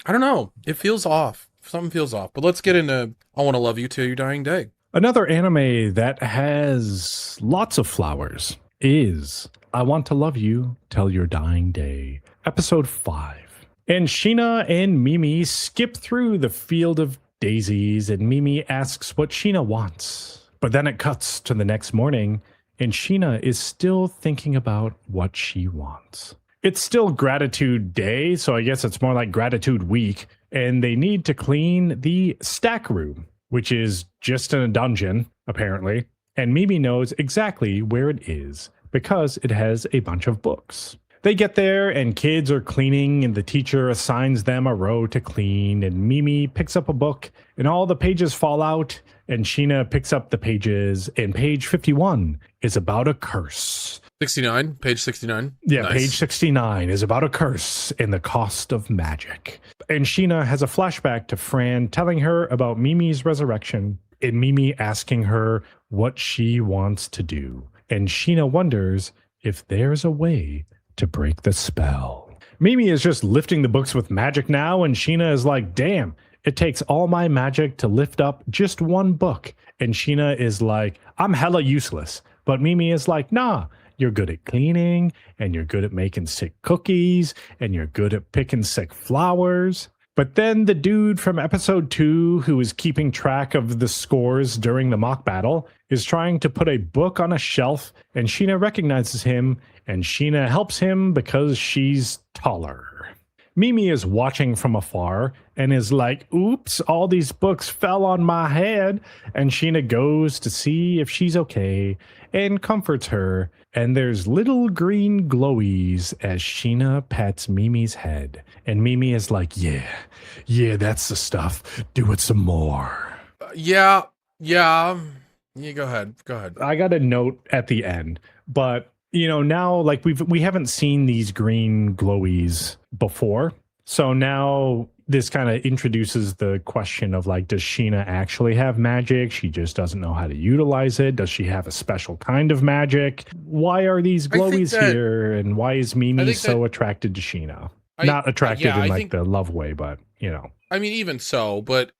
I don't know. It feels off. Something feels off. But let's get into I Want to Love You Till Your Dying Day. Another anime that has lots of flowers is I Want to Love You Till Your Dying Day, episode 5. And Sheena and Mimi skip through the field of daisies, and Mimi asks what Sheena wants. But then it cuts to the next morning, and Sheena is still thinking about what she wants. It's still Gratitude Day, so I guess it's more like Gratitude Week, and they need to clean the stack room, which is just in a dungeon, apparently. And Mimi knows exactly where it is because it has a bunch of books. They get there and kids are cleaning and the teacher assigns them a row to clean and Mimi picks up a book and all the pages fall out and Sheena picks up the pages and page 51 is about a curse. 69, page 69. Yeah, Nice. page 69 is about a curse and the cost of magic. And Sheena has a flashback to Fran telling her about Mimi's resurrection and Mimi asking her what she wants to do. And Sheena wonders if there's a way to break the spell. Mimi is just lifting the books with magic now, and Sheena is like, damn, it takes all my magic to lift up just one book. And Sheena is like, I'm hella useless. But Mimi is like, nah, you're good at cleaning, and you're good at making sick cookies, and you're good at picking sick flowers. But then the dude from episode 2, who is keeping track of the scores during the mock battle, is trying to put a book on a shelf, and Sheena recognizes him, and Sheena helps him because she's taller. Mimi is watching from afar and is like, oops, all these books fell on my head. And Sheena goes to see if she's okay and comforts her. And there's little green glowies as Sheena pats Mimi's head. And Mimi is like, yeah, that's the stuff. Do it some more. Yeah. Yeah, go ahead. I got a note at the end, but now like we haven't seen these green glowies before. So now this kind of introduces the question of like, does Sheena actually have magic? She just doesn't know how to utilize it. Does she have a special kind of magic? Why are these glowies here? And why is Mimi so attracted to Sheena? Not attracted in like the love way, but I mean, even so, but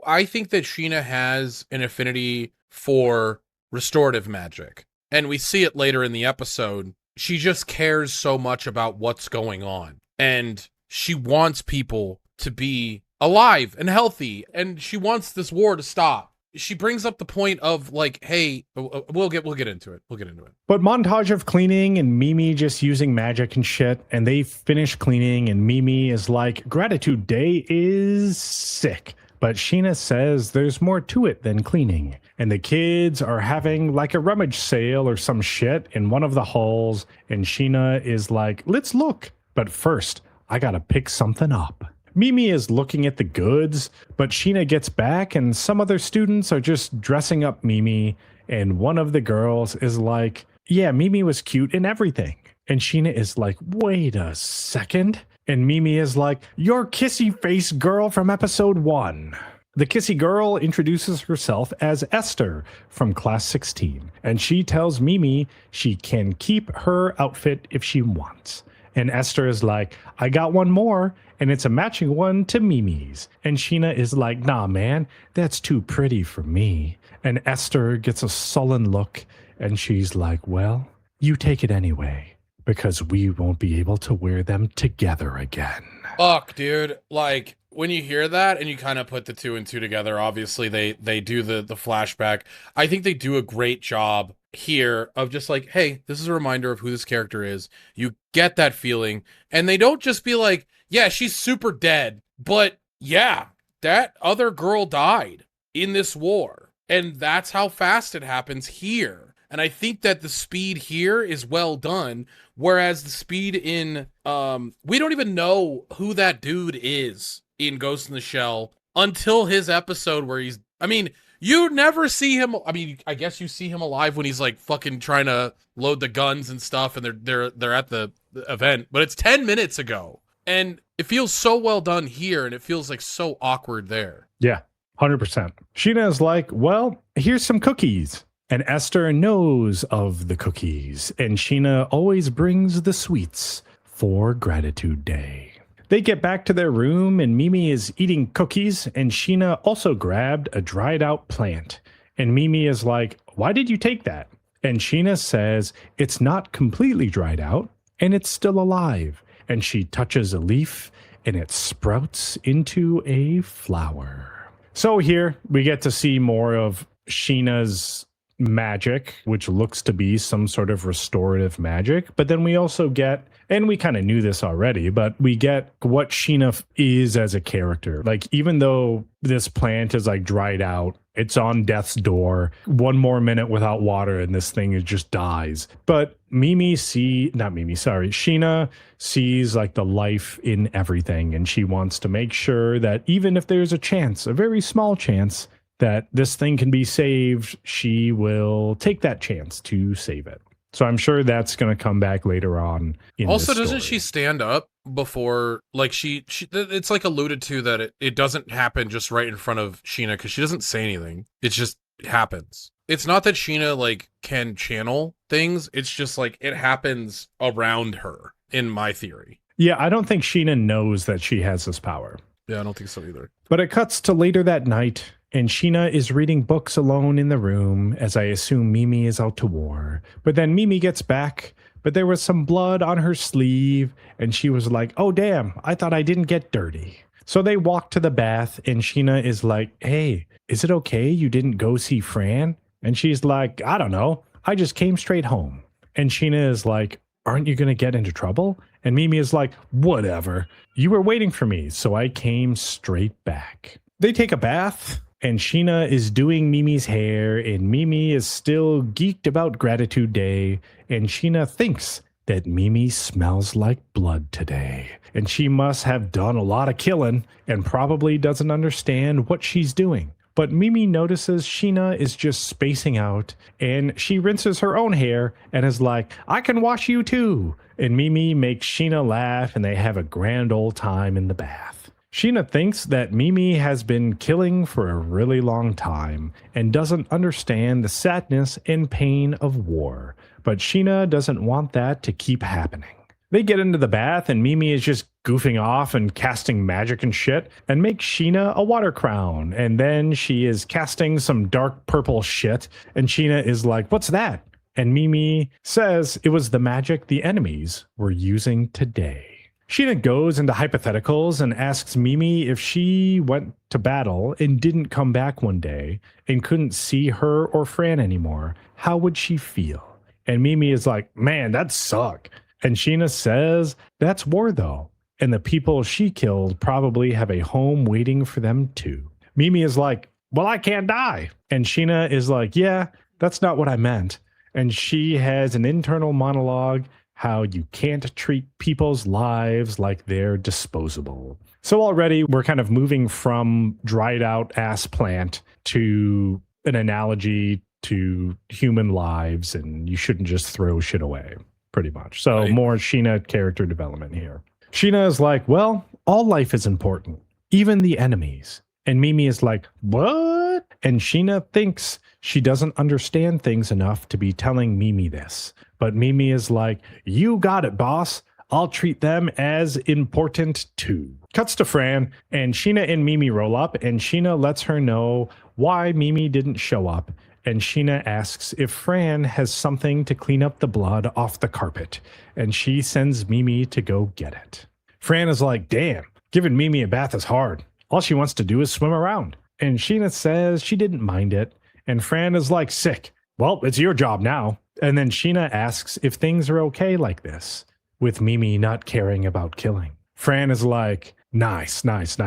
I think that Sheena has an affinity for restorative magic. And we see it later in the episode. She just cares so much about what's going on. And she wants people to be alive and healthy. And she wants this war to stop. She brings up the point of like, hey, we'll get into it. But montage of cleaning and Mimi just using magic and shit. And they finish cleaning and Mimi is like, Gratitude Day is sick. But Sheena says there's more to it than cleaning. And the kids are having like a rummage sale or some shit in one of the halls. And Sheena is like, let's look. But first, I gotta pick something up. Mimi is looking at the goods, but Sheena gets back and some other students are just dressing up Mimi. And one of the girls is like, yeah, Mimi was cute and everything. And Sheena is like, wait a second. And Mimi is like, your kissy face girl from episode 1. The kissy girl introduces herself as Esther from class 16. And she tells Mimi she can keep her outfit if she wants. And Esther is like, I got one more, and it's a matching one to Mimi's. And Sheena is like, nah, man, that's too pretty for me. And Esther gets a sullen look, and she's like, well, you take it anyway, because we won't be able to wear them together again. Fuck, dude. Like, when you hear that and you kind of put the 2 and 2 together, obviously they do the flashback. I think they do a great job here of just like, hey, this is a reminder of who this character is. You get that feeling. And they don't just be like, yeah, she's super dead. But yeah, that other girl died in this war. And that's how fast it happens here. And I think that the speed here is well done. Whereas the speed in, we don't even know who that dude is in Ghost in the Shell until his episode where you never see him. I mean, I guess you see him alive when he's like fucking trying to load the guns and stuff and they're at the event, but it's 10 minutes ago. And it feels so well done here and it feels like so awkward there. Yeah, 100%. Sheena is like, well, here's some cookies. And Esther knows of the cookies, and Sheena always brings the sweets for Gratitude Day. They get back to their room and Mimi is eating cookies and Sheena also grabbed a dried out plant. And Mimi is like, "Why did you take that?" And Sheena says it's not completely dried out and it's still alive. And she touches a leaf and it sprouts into a flower. So here we get to see more of Sheena's magic, which looks to be some sort of restorative magic. But then we also get, and we kind of knew this already, but we get what Sheena is as a character. Like, even though this plant is like dried out, it's on death's door. One more minute without water and this thing is just dies. But Sheena sees like the life in everything. And she wants to make sure that even if there's a chance, a very small chance, that this thing can be saved, she will take that chance to save it. So I'm sure that's going to come back later on. Also, doesn't she stand up before, like she it's like alluded to that it doesn't happen just right in front of Sheena because she doesn't say anything. It just happens. It's not that Sheena like can channel things. It's just like it happens around her, in my theory. Yeah, I don't think Sheena knows that she has this power. Yeah, I don't think so either. But it cuts to later that night. And Sheena is reading books alone in the room, as I assume Mimi is out to war. But then Mimi gets back, but there was some blood on her sleeve, and she was like, "Oh damn, I thought I didn't get dirty." So they walk to the bath, and Sheena is like, "Hey, is it okay you didn't go see Fran?" And she's like, "I don't know, I just came straight home." And Sheena is like, "Aren't you gonna get into trouble?" And Mimi is like, "Whatever, you were waiting for me, so I came straight back." They take a bath. And Sheena is doing Mimi's hair, and Mimi is still geeked about Gratitude Day, and Sheena thinks that Mimi smells like blood today. And she must have done a lot of killing and probably doesn't understand what she's doing. But Mimi notices Sheena is just spacing out, and she rinses her own hair and is like, "I can wash you too." And Mimi makes Sheena laugh, and they have a grand old time in the bath. Sheena thinks that Mimi has been killing for a really long time and doesn't understand the sadness and pain of war, but Sheena doesn't want that to keep happening. They get into the bath and Mimi is just goofing off and casting magic and shit and makes Sheena a water crown, and then she is casting some dark purple shit and Sheena is like, "What's that?" And Mimi says it was the magic the enemies were using today. Sheena goes into hypotheticals and asks Mimi if she went to battle and didn't come back one day and couldn't see her or Fran anymore, how would she feel? And Mimi is like, "Man, that'd suck." And Sheena says, "That's war though. And the people she killed probably have a home waiting for them too." Mimi is like, "Well, I can't die." And Sheena is like, "Yeah, that's not what I meant." And she has an internal monologue how you can't treat people's lives like they're disposable. So already we're kind of moving from dried out ass plant to an analogy to human lives, and you shouldn't just throw shit away, pretty much. So Right. More Sheena character development here. Sheena is like, "Well, all life is important, even the enemies." And Mimi is like, "What?" And Sheena thinks she doesn't understand things enough to be telling Mimi this. But Mimi is like, "You got it, boss. I'll treat them as important too." Cuts to Fran, and Sheena and Mimi roll up, and Sheena lets her know why Mimi didn't show up. And Sheena asks if Fran has something to clean up the blood off the carpet, and she sends Mimi to go get it. Fran is like, "Damn, giving Mimi a bath is hard. All she wants to do is swim around." And Sheena says she didn't mind it, and Fran is like, "Sick. Well, it's your job now." And then Sheena asks if things are okay like this, with Mimi not caring about killing. Fran is like, nice.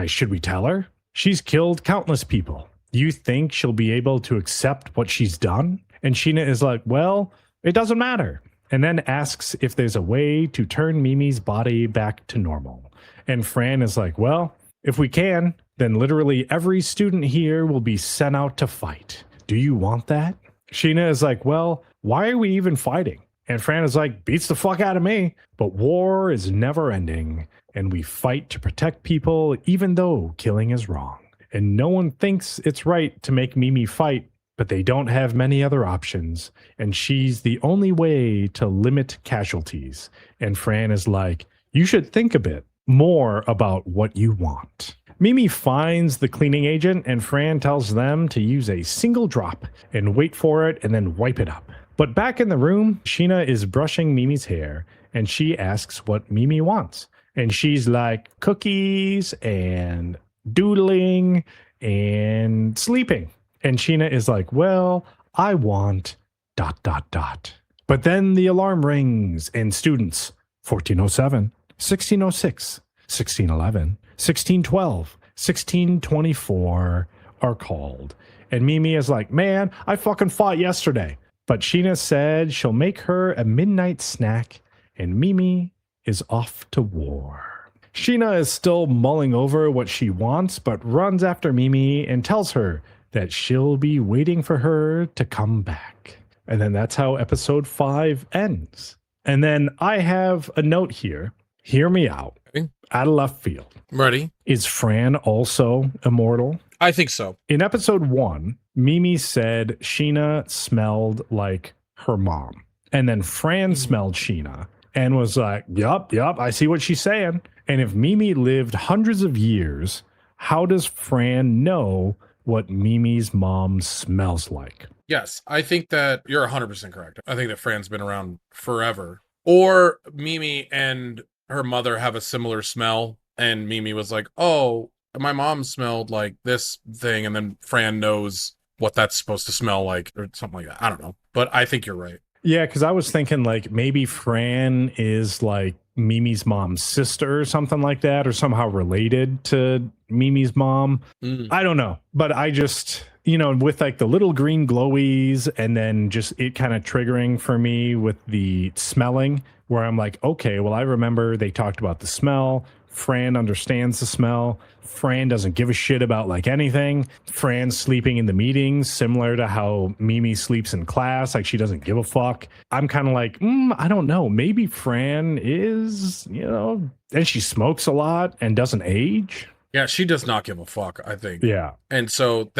Should we tell her? She's killed countless people. You think she'll be able to accept what she's done? And Sheena is like, "Well, it doesn't matter." And then asks if there's a way to turn Mimi's body back to normal. And Fran is like, "Well, if we can, then literally every student here will be sent out to fight. Do you want that?" Sheena is like, "Well, why are we even fighting?" And Fran is like, "Beats the fuck out of me. But war is never ending, and we fight to protect people even though killing is wrong. And no one thinks it's right to make Mimi fight, but they don't have many other options. And she's the only way to limit casualties." And Fran is like, "You should think a bit. more about what you want. Mimi finds the cleaning agent, and Fran tells them to use a single drop and wait for it and then wipe it up. But back in the room, Sheena is brushing Mimi's hair, and she asks what Mimi wants. And she's like, cookies and doodling and sleeping. And Sheena is like, well, I want ... But then the alarm rings, and students 1407, 1606, 1611, 1612, 1624 are called. And Mimi is like, man, I fucking fought yesterday. But Sheena said she'll make her a midnight snack, and Mimi is off to war. Sheena is still mulling over what she wants, but runs after Mimi and tells her that she'll be waiting for her to come back. And then that's how episode 5 ends. And then I have a note here. Hear me out. Okay. Out of left field. I'm ready. Is Fran also immortal? I think so. In episode 1, Mimi said Sheena smelled like her mom. And then Fran smelled Sheena and was like, yup, I see what she's saying. And if Mimi lived hundreds of years, how does Fran know what Mimi's mom smells like? Yes, I think that you're 100% correct. I think that Fran's been around forever. Or Mimi and her mother have a similar smell, and Mimi was like, oh, my mom smelled like this thing, and then Fran knows what that's supposed to smell like, or something like that. I don't know. But I think you're right. Yeah, because I was thinking like maybe Fran is like Mimi's mom's sister or something like that, or somehow related to Mimi's mom. I don't know. But I just, with like the little green glowies and then just it kind of triggering for me with the smelling, where I'm like, okay, well, I remember they talked about the smell. Fran understands the smell. Fran doesn't give a shit about like anything. Fran's sleeping in the meetings, similar to how Mimi sleeps in class. Like she doesn't give a fuck. I'm kind of like, I don't know. Maybe Fran is, and she smokes a lot and doesn't age. Yeah, she does not give a fuck, I think. Yeah. And so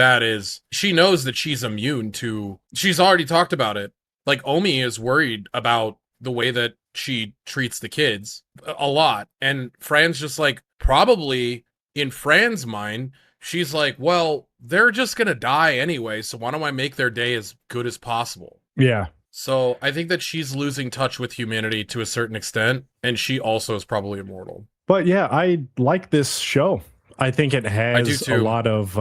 she knows that she's immune to, she's already talked about it. Like Omi is worried about the way that she treats the kids a lot. And Fran's just like, probably in Fran's mind, she's like, well, they're just going to die anyway. So why don't I make their day as good as possible? Yeah. So I think that she's losing touch with humanity to a certain extent. And she also is probably immortal. But yeah, I like this show. I think it has too. a lot of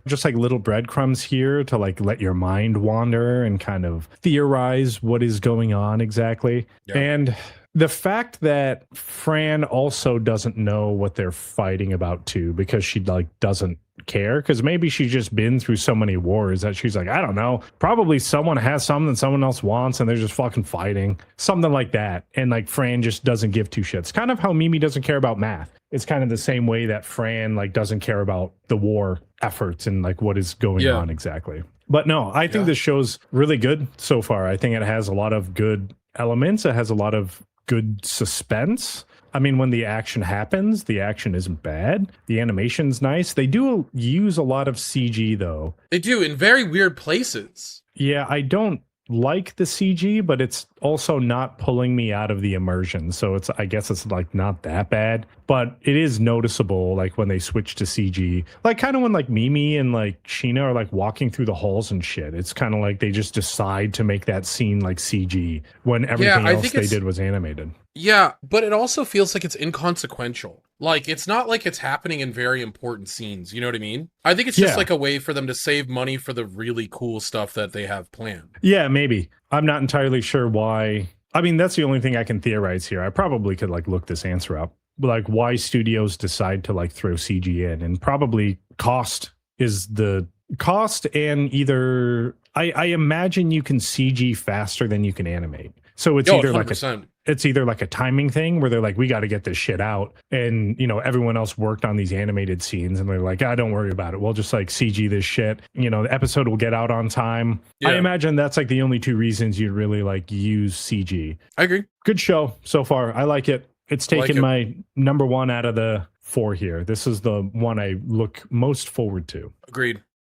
just like little breadcrumbs here to like let your mind wander and kind of theorize what is going on exactly. Yeah. And the fact that Fran also doesn't know what they're fighting about too, because she like doesn't care, because maybe she's just been through so many wars that she's like, I don't know, probably someone has something someone else wants and they're just fucking fighting, something like that. And like Fran just doesn't give two shits. Kind of how Mimi doesn't care about math. It's kind of the same way that Fran like doesn't care about the war efforts and like what is going on exactly. But no, I think this show's really good so far. I think it has a lot of good elements. It has a lot of good suspense. I mean, when the action happens, the action isn't bad. The animation's nice. They do use a lot of CG though. They do in very weird places. Yeah, I don't like the CG, but it's also not pulling me out of the immersion. So I guess it's like not that bad, but it is noticeable like when they switch to CG, like kind of when like Mimi and like Sheena are like walking through the halls and shit. It's kind of like they just decide to make that scene like CG when everything else they did was animated. Yeah, but it also feels like it's inconsequential. Like, it's not like it's happening in very important scenes. You know what I mean? I think it's just like a way for them to save money for the really cool stuff that they have planned. Yeah, maybe. I'm not entirely sure why. I mean, that's the only thing I can theorize here. I probably could like look this answer up. Like why studios decide to like throw CG in, and probably cost is the cost, and either I imagine you can CG faster than you can animate. So it's either 100%. It's either like a timing thing where they're like, we got to get this shit out. And, everyone else worked on these animated scenes and they're like, don't worry about it. We'll just like CG this shit. The episode will get out on time. Yeah. I imagine that's like the only two reasons you'd really like use CG. I agree. Good show so far. I like it. It's taken my number one out of the 4 here. This is the one I look most forward to. Agreed.